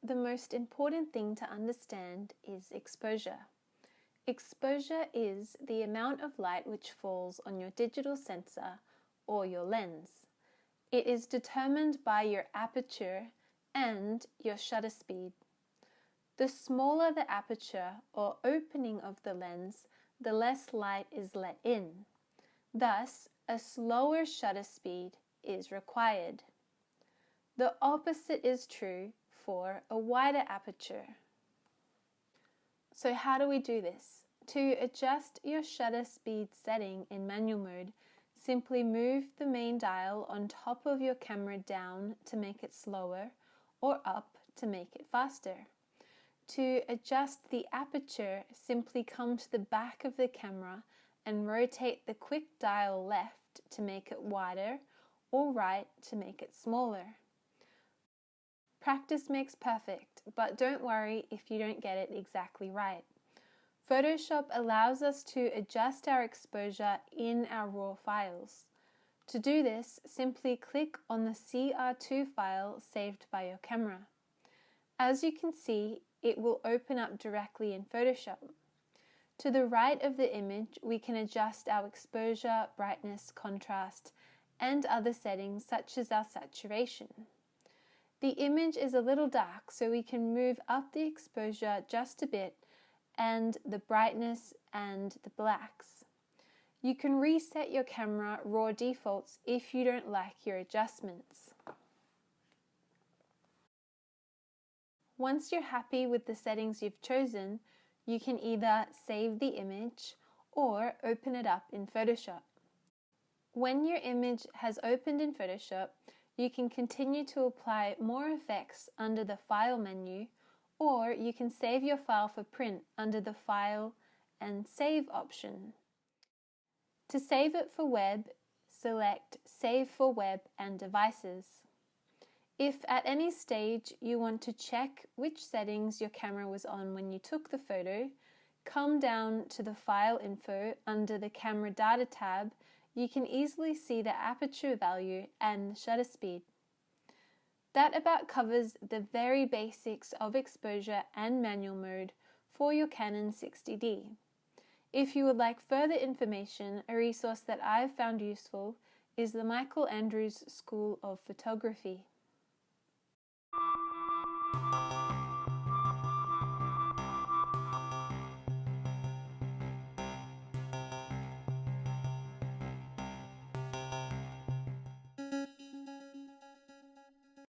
The most important thing to understand is exposure. Exposure is the amount of light which falls on your digital sensor or your lens. It is determined by your aperture and your shutter speed. The smaller the aperture or opening of the lens, the less light is let in. Thus, a slower shutter speed is required. The opposite is true for a wider aperture. So how do we do this? To adjust your shutter speed setting in manual mode, simply move the main dial on top of your camera down to make it slower or up to make it faster. To adjust the aperture, simply come to the back of the camera and rotate the quick dial left to make it wider or right to make it smaller. Practice makes perfect, but don't worry if you don't get it exactly right. Photoshop allows us to adjust our exposure in our RAW files. To do this, simply click on the CR2 file saved by your camera. As you can see, it will open up directly in Photoshop. To the right of the image, we can adjust our exposure, brightness, contrast, and other settings such as our saturation. The image is a little dark, so we can move up the exposure just a bit and the brightness and the blacks. You can reset your camera RAW defaults if you don't like your adjustments. Once you're happy with the settings you've chosen, you can either save the image or open it up in Photoshop. When your image has opened in Photoshop, you can continue to apply more effects under the File menu, or you can save your file for print under the File and Save option. To save it for web, select Save for Web and Devices. If at any stage you want to check which settings your camera was on when you took the photo, come down to the File info under the Camera Data tab. You can easily see the aperture value and the shutter speed. That about covers the very basics of exposure and manual mode for your Canon 60D. If you would like further information, a resource that I've found useful is the Michael Andrews School of Photography.